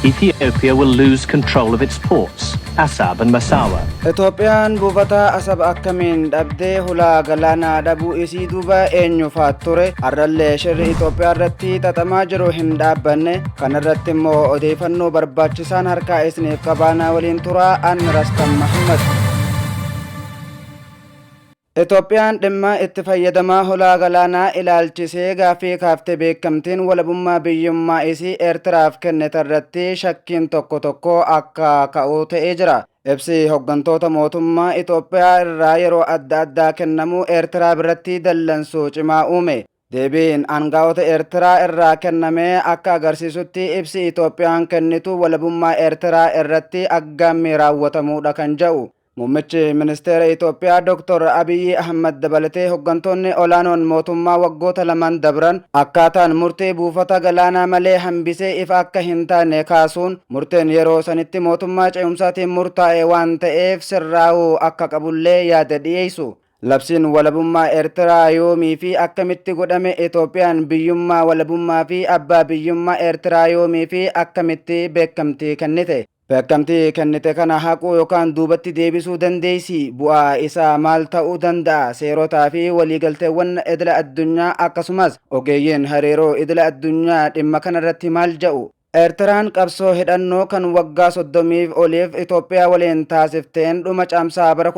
Ethiopia will lose control of its ports, Asab and Massawa. Ethiopian buufata Asab akkamiin dhabdee hulaa galaanaa dhabuu isii duuba eenyu faatture arrallee shirri Itoophiyaa irratti xaxamaa jiru hin dhaabbanne kanarratti immoo odeeffannoo barbaachisaan harkaa isiniif qabaanaa waliin turaa an Rastam Muhammad. Ethiopian dhimma itti fayyadamaa hulaa galaanaa ilaalchisee gaaffii kaaftee beekamtiin walabummaa biyyummaa isii Eertiraaf kennite irratti shakkiin tokko akka ka'uu ta'ee jira. Ibsi hoggantoota mootummaa Itoophiyaa irraa yeroo adda addaa kennamuu Eertiraa biratti dallansuu cimaa uume. Deebiin aangaa'ota Eertiraa irraa kennamee akka agarsiisutti ibsi Itoophiyaan kennitu walabummaa Eertiraa irratti aggaammii raawwatamuudha kan jedhu. Muummichi ministeera Itoophiyaa Dr. Abiy Ahmed dabalatee hoggantoonni olaanoon mootummaa waggoota lamaan dabran akkaataan murtee buufata galaanaa malee hambisee ifa akka hin taane kaasuun murteen yeroo sanitti mootummaa ce'umsaatiin murtaa'e waan ta'eef sirraa'uu akka qabullee yaada dhiyeessu. Labsiin walabummaa Eertiraa yoomii fi akkamitti godhame Itoophiyaan biyyummaa walabummaa fi abbaa biyyummaa Eertiraa yoomii fi akkamitti beekamtii kennite. Beekamtii kennite kana haquu yookaan duubatti deebisuu dandeessi bu'aa isaa maal ta'uu danda'a seerotaa fi waliigalteewwan idila addunyaa akkasumas ogeeyyiin hariiroo idila addunyaa dhimma kanarratti maal jedhu. Eertiraan qabsoo hidhannoo kan waggaa 30 oliif Itoophiyaa waliin taasifteen dhuma caamsaa bara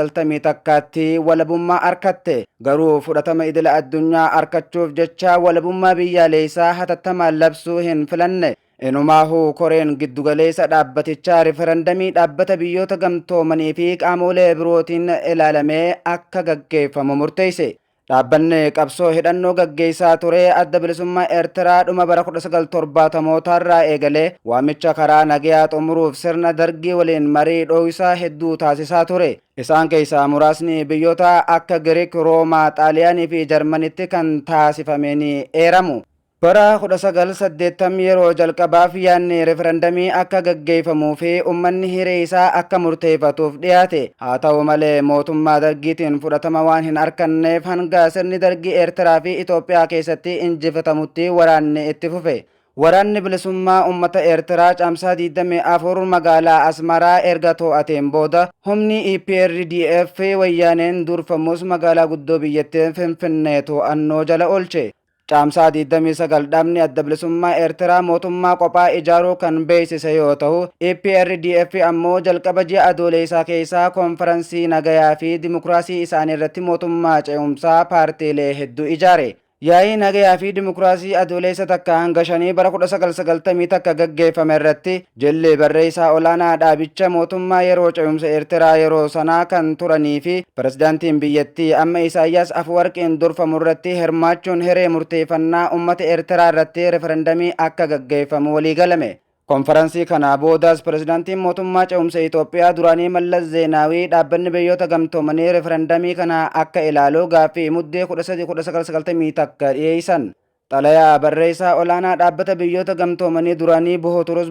1991tti walabummaa argatte garuu fudhatama idila addunyaa argachuuf jecha walabummaa biyyaalessaa hatattamaan labsuu hin filanne. Inumaahu koreen giddugaleessa dhaabbatichaa riferendamii dhaabbata biyyoota gamtoomanii fi qaamolee birootiin ilaalamee akka gaggeeffamu murteesse. Dhaabbanni qabsoo hidhannoo gaggeessaa ture adda bilisummaa Eertiraa dhuma bara 1970mootarraa eegalee waamicha karaa nagayaa xumuruuf sirna dargii waliin marii dhoohisaa hedduu taasisaa ture. Isaan keessaa muraasni biyyoota akka Giriik, Roomaa, Xaaliyaanii fi Jarmanitti kan taasifameen eeramu. Bara 1980 yeroo jalqabaaf yaadni referendamii akka gaggeeffamuu fi uummanni hiree isaa akka murteeffatuuf dhiyaate. Haa ta'u malee mootummaa dargiitiin fudhatama waan hin arganneef hanga sirni dargii Eertiraa fi Itoophiyaa keessatti injifatamutti waraanni itti fufe. Waraanni bilisummaa uummata Eertiraa caamsaa 24 magaalaa Asmaraa erga to'ateen booda humni EPRDF wayyaaneen durfamus magaalaa guddoo biyyattii Finfinnee to'annoo jala oolche. Caamsaa 29 dhaabni adda bilisummaa Eertiraa mootummaa qophaa ijaaruu kan beeksise yoo ta'u EPRDF ammoo jalqaba ji'a adoolessaa keessaa konferansii nagayaa fi dimokiraasii isaanii irratti mootummaa ce'umsaa paartiilee hedduu ijaare. Yaa'ii nagayaa fi dimokiraasii adoolessa takka hanga 5 bara 1990 takka gaggeeffame irratti jilli barreessaa olaanaa dhaabicha mootummaa yeroo ce'umsa Eertiraa yeroo sanaa kan turanii fi pirezidaantiin biyyattii amma Isaayyaas Afwerqiin durfamu irratti hirmaachuun hiree murteeffannaa uummata Eertiraa irratti referendamii akka gaggeeffamu walii galame. Konferansii kana boodas pirezidaantiin mootummaa ce'umsa Itoophiyaa duraanii Mallas Zeenaawii dhaabbanni biyyoota gamtoomanii referendamii kana akka ilaalu gaaffii muddee 13-1990 takka dhiyeessan. Xalayaa barreessaa olaanaa dhaabbata biyyoota gamtoomanii duraanii Bohotoros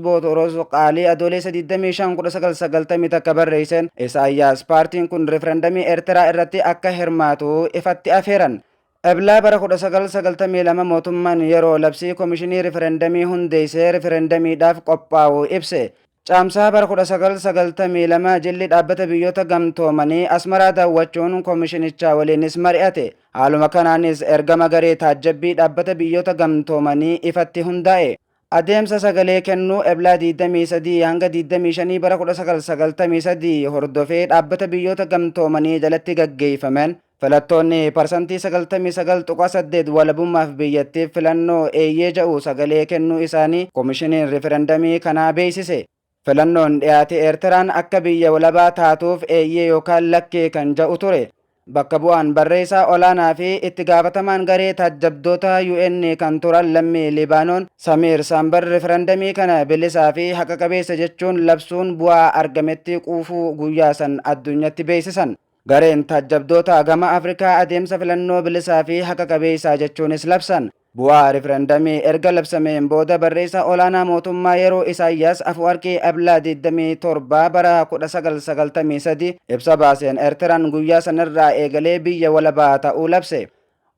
qaalii adoolessa 25-1990 takka barreessan Isaayyaas paartiin kun referendamii Eertiraa irratti akka hirmaatu ifatti afeeran. Eblaa bara 1992 mootummaan yeroo labsii komishinii referendamii hundeessee referendamiidhaaf qophaa'u ibse. Caamsaa bara 1992 jilli dhaabbata biyyoota gamtoomanii Asmaraa daawwachuun komishinichaa waliinis mari'ate. Haaluma kanaanis ergama garee taajjabbii dhaabbata biyyoota gamtoomanii ifatti hundaa'e. Adeemsa sagalee kennuu eblaa 23 hanga 25 bara 1993 hordofee dhaabbata biyyoota gamtoomanii jalatti gaggeeffaman. Filattoonni parsantii 99.8 walabummaaf biyyattiif filannoo eeyyee jedhu sagalee kennuu isaanii komishiniin referendamii kanaa beeksise. Filannoon dhiyaate Eertiraan akka biyya walabaa taatuuf eeyyee yookaan lakkee kan jedhu ture. Bakka bu'aan barreessaa olaanaa fi itti gaafatamaan garee taajjabdoota UN kan turan lammii Libaanoon Samiir Sambar referendamii kana bilisaa fi haqa qabeessa jechuun labsuun bu'aa argametti quufuu guyyaa san addunyatti beeksisan. Gareen taajjabdoota gama Afrikaa adeemsa filannoo bilisaa fi haqa qabeessaa jechuunis labsan. Bu'aa referendamii erga labsameen booda barreessaa olaanaa mootummaa yeroo Isaayyaas Afwerqii eblaa 27 bara 1993 ibsa baaseen Eertiraan guyyaa sanarraa eegalee biyya walabaa ta'uu labse.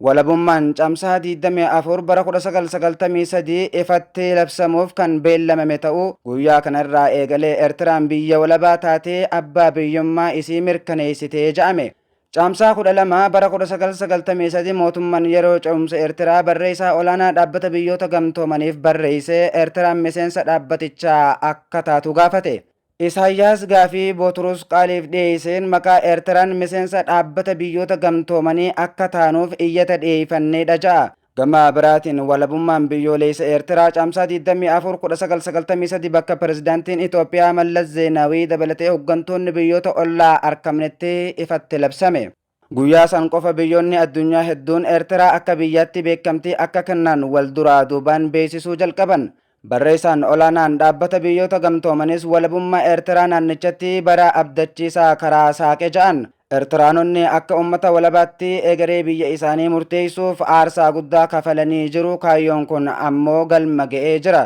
walabummaan caamsaa 24 bara 1993 ifatti labsamuuf kan beellamame ta'uu guyyaa kanarraa eegalee Eertiraan biyya walabaa taatee abbaa biyyummaa isii mirkaneessitee jedhame. Caamsaa 12 bara 1993 mootummaan yeroo ce'umsa Eertiraa barreessaa olaanaa dhaabbata biyyoota gamtoomaniif barreessee Eertiraan miseensa dhaabbatichaa akka taatu gaafate. Isaayyaas gaafii Bootros Qaaliif dhiyeesseen maqaa Eertiraan miseensa dhaabbata biyyoota gamtoomanii akka taanuuf iyyata dhiyeeffannedha ja'a. Gama biraatiin walabummaan biyyoolessa Eertiraa caamsaa 24 1993 bakka pirezidaantiin Itoophiyaa Mallas Zeenaawii dabalatee hooggantoonni biyyoota ollaa argamnetti ifatti labsame. Guyyaa san qofa biyyoonni addunyaa hedduun Eertiraa akka biyyatti beekamtii akka kennan wal duraa duubaan beeksisuu jalqaban. Barreessaan olaanaan dhaabbata biyyoota gamtoomanis walabummaa Eertiraa naannichatti bara abdachiisaa karaa saaqe ja'an. Eertiraanonni akka uummata walabaatti egeree biyya isaanii murteessuuf aarsaa guddaa kafalanii jiru. Kaayyoon kun ammoo galma ga'ee jira.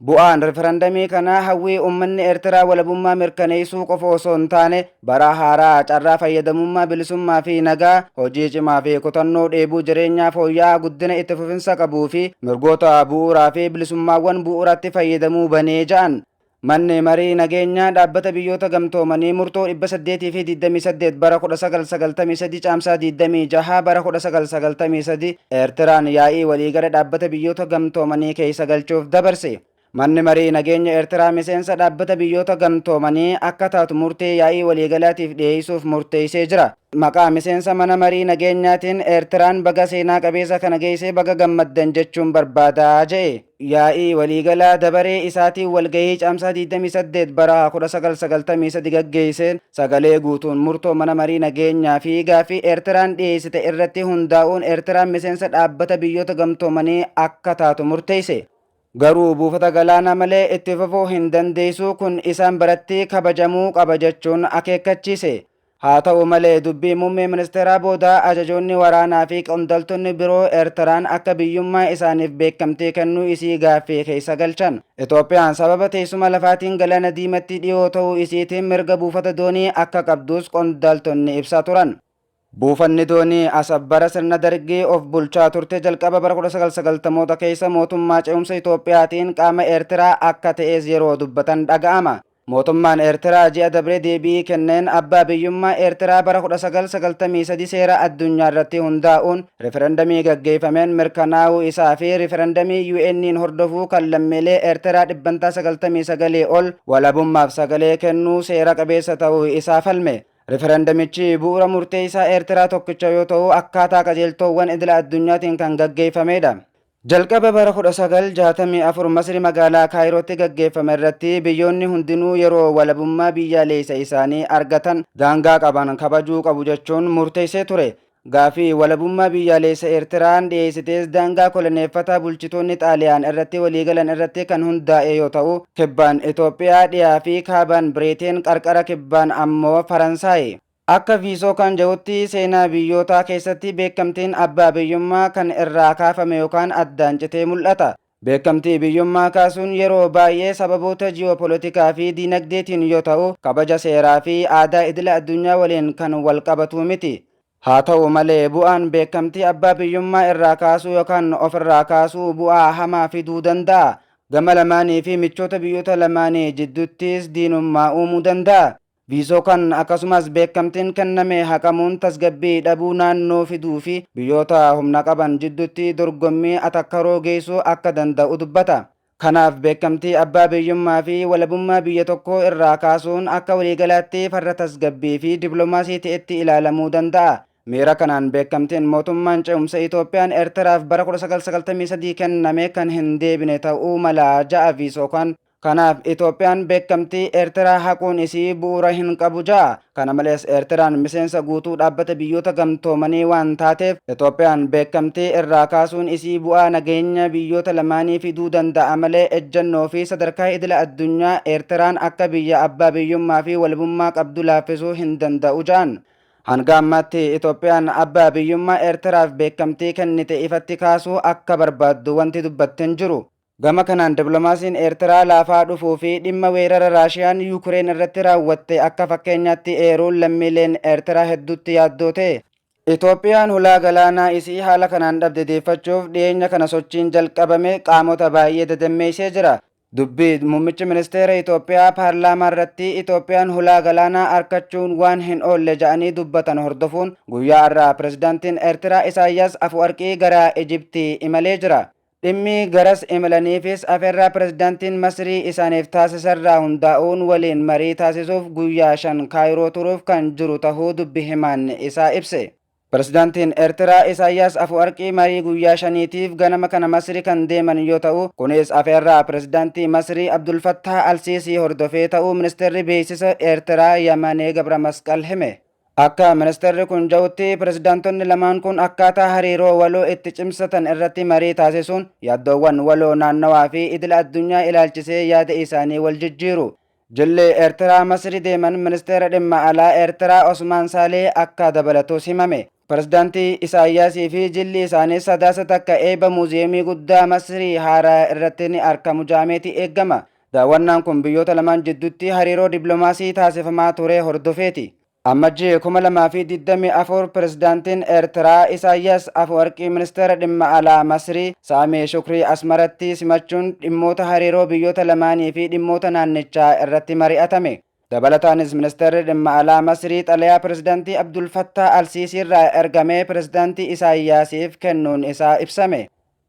Bu'aan referendamii kana hawwii uummanni Eertiraa walabummaa mirkaneessuu qofa osoo hin taane bara haaraa carraa fayyadamummaa bilisummaa fi nagaa hojii cimaa fi kutannoo dheebuu jireenyaa fooyya'aa guddina itti fufinsa qabuu fi mirgoota bu'uuraa fi bilisummaawwan bu'uuraatti fayyadamuu banee ja'an. Manni marii nageenyaa dhaabbata biyyoota gamtoomanii murtoo 828 bara 1993 caamsaa 26 bara 1993 Eertiraan yaa'ii waliigala dhaabbata biyyoota gamtoomanii keessa galchuuf dabarse. Manni marii nageenya Eertiraa miseensa dhaabbata biyyoota gamtoomanii akka taatu murtee yaa'ii waliigalaatiif dhiyeessuuf murteessee jira. Maqaa miseensa mana marii nageenyaatiin Eertiraan baga seenaa qabeessa kana geessee baga gammaddan jechuun barbaadaa jedhe. Yaa'ii waliigalaa dabaree isaatiin walgahii caamsaa 28 bara 1993 gaggeesseen sagalee guutuun murtoo mana marii nageenyaa fi gaafii Eertiraan dhiyeessite irratti hundaa'uun Eertiraan miseensa dhaabbata biyyoota gamtoomanii akka taatu murteesse. Garuu buufata galaanaa malee itti fufuu hin dandeessu kun isaan biratti kabajamuu qaba jechuun akeekkachiise. Haa ta'u malee dubbii muummee ministeeraa boodaa ajajoonni waraanaa fi qondaaltonni biroo Eertiraan akka biyyummaa isaaniif beekamtii kennuu isii gaaffii keessa galchan. Itoophiyaan sababa teessuma lafaatiin galaana diimatti dhiyoo ta'uu isiitiin mirga buufata doonii akka qabdus qondaaltonni ibsaa turan. Buufanni doonii Asab bara sirna dargii of bulchaa turte jalqaba bara 1990 keessa mootummaa ce'umsa Itoophiyaatiin qaama Eertiraa akka ta'es yeroo dubbatan dhaga'ama. Mootummaan Eertiraa ji'a dabree deebii kenneen abbaa biyyummaa Eertiraa bara 1993 seera addunyaa irratti hundaa'uun referendamii gaggeeffameen mirkanaa'uu isaa fi referendamii UN'n hordofuu kan lammiilee Eertiraa 99 ol walabummaaf sagalee kennuu seera qabeessa ta'uu isaa falme. Referendamichi bu'uura murtee isaa Eertiraa tokkicha yoo ta'u akkaataa qajeeltoowwan idila addunyaatiin kan gaggeeffamedha. Jalqaba bara 1964 Masri magaalaa Kaayirootti gaggeeffame irratti biyyoonni hundinuu yeroo walabummaa biyyaalessa isaanii argatan daangaa qaban kabajuu qabu jechuun murteessee ture. Gaafii walabummaa biyyaalessa Eertiraan dhiyeessitees daangaa koloneeffataa bulchitoonni Xaaliyaan irratti waliigalan irratti kan hundaa'e yoo ta'u kibbaan Itoophiyaa dhiyaa fi kaabaan Biriteen qarqara kibbaan ammoo Faransaay. Akka viisoo kan jedhutti seenaa biyyootaa keessatti beekamtiin abbaa biyyummaa kan irraa kaafame yookaan addaan citee mul'ata. Beekamtii biyyummaa kaasuun yeroo baay'ee sababoota ji'opolitikaa fi diinagdeetiin yoo ta'u kabaja seeraa fi aadaa idila addunyaa waliin kan wal qabatu miti. Haa ta'u malee bu'aan beekamtii abbaa biyyummaa irraa kaasuu yookaan ofirraa kaasuu bu'aa hamaa fiduu danda'a. Gama lamaanii fi michoota biyyoota lamaanii jidduuttis diinummaa uumuu danda'a. Viisoo kan akkasumas beekamtiin kenname haqamuun tasgabbii dhabuu naannoo fiduu fi biyyoota humna qaban jidduutti dorgommii atakkaroo geessuu akka danda'u dubbata. Kanaaf beekamtii abbaa biyyummaa fi walabummaa biyya tokkoo irraa kaasuun akka waliigalaatti farra tasgabbii fi dippiloomaasii ta'etti ilaalamuu danda'a. Miira kanaan beekamtiin mootummaan ce'umsa Itoophiyaan Eertiraaf bara 1993 kenname kan hin deebine ta'uu mala ja'a viisoo kan. Kanaaf Itoophiyaan beekamtii Eertiraa haquun isii bu'uura hin qabu ja'a. Kana malees Eertiraan miseensa guutuu dhaabbata biyyoota gamtoomanii waan taateef Itoophiyaan beekamtii irraa kaasuun isii bu'aa nageenya biyyoota lamaanii fiduu danda'a malee ejjennoo fi sadarkaa idila addunyaa Eertiraan akka biyya abbaa biyyummaa fi walabummaa qabdu laaffisuu hin danda'u ja'an. Hanga ammaatti Itoophiyaan abbaa biyyummaa Eertiraaf beekamtii kennite ifatti kaasuu akka barbaaddu wanti dubbatteen jiru. Gama kanaan dippiloomaasiin Eertiraa laafaa dhufuu fi dhimma weerara Raashiyaan Yuukireen irratti raawwatte akka fakkeenyaatti eeruun lammiileen Eertiraa hedduutti yaaddoo ta'e. Itoophiyaan hulaa galaanaa isii haala kanaan dhabdeeffachuuf dhiyeenya kana sochiin jalqabame qaamota baay'ee dadammeessee jira. Dubbii muummichi ministeera Itoophiyaa paarlaamaa irratti Itoophiyaan hulaa galaanaa argachuun waan hin oolle jedhanii dubbatan hordofuun guyyaa har'aa pirezidaantiin Eertiraa Isaayyaas Afwerqii gara Ijiptii imalee jira. Dhimmi garas imalaniifis afeerraa pirezidaantiin Masrii isaaniif taasisarraa hundaa'uun waliin marii taasisuuf guyyaa 5 Kaayiroo turuuf kan jiru tahuu dubbi himaan isaa ibse. Pirezidaantiin Eertiraa Isaayyaas Afwerqii marii guyyaa 5tiif ganama kana Masrii kan deeman yoo ta'u, kunis afeerraa pirezidaantii Masrii Abdul Fattah Al-Siisii hordofee ta'uu ministeerri beeksisa Eertiraa Yamanee Gabra Masqal hime. Akka ministeerri kun jedhutti pirezidaantonni lamaan kun akkaataa hariiroo waloo itti cimsatan irratti marii taasisuun yaaddoowwan waloo naannawaa fi idila addunyaa ilaalchisee yaada isaanii wal jijjiiru. Jilli Eertiraa Masrii deeman ministeera dhimma alaa Eertiraa Osmaan Saalee akka dabalatus himame. Pirezidaantii Isaayyaasii fi jilli isaanii sadaasa takka eeba muuziyeemii guddaa Masrii haaraa irratti ni argamu jedhameeti eegama. Daawwannaan kun biyyoota lamaan jidduutti hariiroo dippiloomaasii taasifamaa ture hordofeeti. Ammajjii 2024 pirezidaantiin Eertiraa Isaayyaas Afwerqii ministeera dhimma alaa Masrii Saamee Shukrii Asmaratti simachuun dhimmoota hariiroo biyyoota lamaanii fi dhimmoota naannichaa irratti mari'atame. Dabalataanis ministeerri dhimma alaa Masrii xalayaa pirezidaantii Abdul Fattah Al-Siisii irraa ergamee pirezidaantii Isaayyaasiif kennuun isaa ibsame.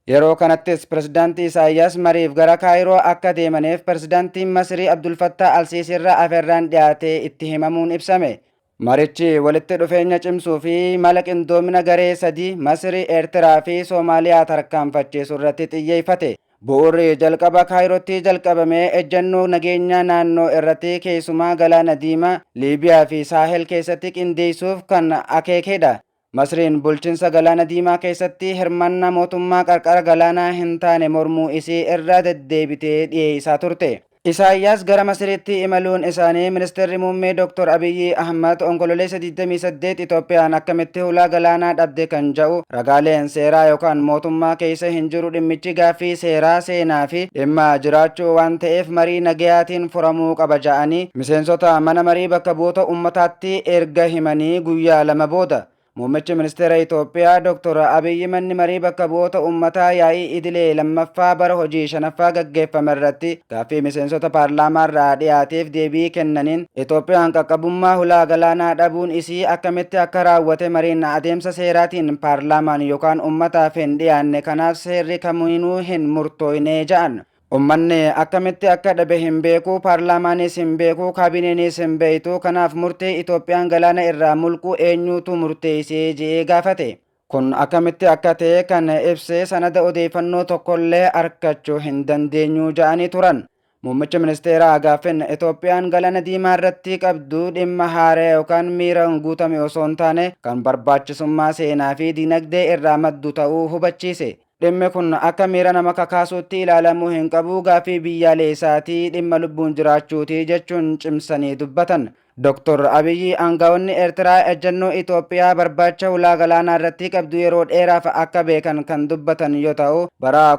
Yeroo kanattis pirezidaantii Isaayyaas mariif gara Kaayiroo akka deemaniif pirezidaantiin Masrii Abdul Fattah Al-Siisii irraa afeerraan dhiyaatee itti himamuun ibsame. Marichi walitti dhufeenya cimsuu fi mala qindoomina garee sadii Masrii, Eertiraa fi Soomaaliyaa tarkaanfachiisuu irratti xiyyeeffate. Bu'uurri jalqaba Kaayirootti jalqabamee ejjennoo nageenyaa naannoo irratti keessumaa galaana diimaa, Liibiyaa fi Saahel keessatti qindeessuuf kan akeekedha. Masriin bulchiinsa galaana diimaa keessatti hirmaannaa mootummaa qarqara galaanaa hin taane mormuu isii irraa deddeebitee dhiyeessaa turte. Isaayyaas gara Masriitti imaluun isaanii ministeerri muummee Dr. Abiyyi Ahmad onkololeessa 28 Itoophiyaan akkamitti hulaa galaanaa dhabde kan jedhu ragaaleen seeraa yookaan mootummaa keessa hin jiru dhimmichi gaaffii seeraa seenaa fi dhimma jiraachuu waan ta'eef marii nagayaatiin furamuu qaba jedhanii miseensota mana marii bakka bu'oota uummataatti erga himanii guyyaa 2 booda. Muummichi ministeera Itoophiyaa Dr. Abiyyi manni marii bakka bu'oota uummataa yaa'ii idilee lammaffaa bara hojii 5ffaa gaggeeffame irratti gaaffii miseensota paarlaamaa irraa dhiyaateef deebii kennaniin Itoophiyaan qaqqabummaa hulaa galaanaa dhabuun isii akkamitti akka raawwate mariin adeemsa seeraatiin paarlaamaan yookaan uummataaf hin dhiyaanne kanaaf seerri kamiinuu hin murtooyne jedhan. Ummanni akkamitti akka dhabe hin beeku, paarlaamaanis hin beeku, kaabineenis hin beektu. Kanaaf murtee Itoophiyaan galaana irraa mulquu eenyutu murteessee jedhee gaafate. Kun akkamitti akka ta'e kan ibse sanada odeeffannoo tokkollee argachuu hin dandeenyu jedhanii turan. Muummichi ministeeraa gaafin Itoophiyaan galaana diimaa irratti qabdu dhimma haaraa yookaan miiraan guutame osoo hin taane kan barbaachisummaa seenaa fi dinagdee irraa maddu ta'uu hubachiise. Dhimmi kun akka miira nama kakaasuutti ilaalamuu hin qabu, gaaffii biyyaalessaatii dhimma lubbuun jiraachuuti jechuun cimsanii dubbatan. Dr. Abiyyi aangawoonni Eertiraa ejjennoo Itoophiyaa barbaacha hulaa galaanaa irratti qabdu yeroo dheeraaf akka beekan kan dubbatan yoo ta'u, bara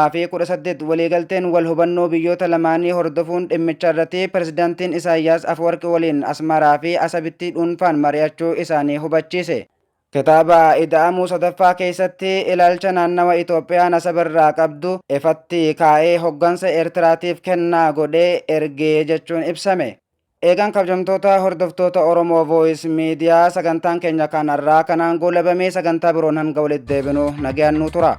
2018 waliigalteen wal hubannoo biyyoota lamaanii hordofuun dhimmicha irratti pirezidaantiin Isaayyaas Afwerqii waliin Asmaraa fi Asabitti dhuunfaan mari'achuu isaanii hubachiise. Kitaaba ida'amuu sadaffaa keessatti ilaalcha naannawa Itoophiyaan Asabarraa qabdu ifatti kaa'ee hoggansa Eertiraatiif kennaa godhee ergee jechuun ibsame. Eegan kabajamtoota hordoftoota Oromoo Voice Media sagantaan keenya kanarraa kanaan goolabamee sagantaa biroon hanga walitti deebinu nagayaan nu tura.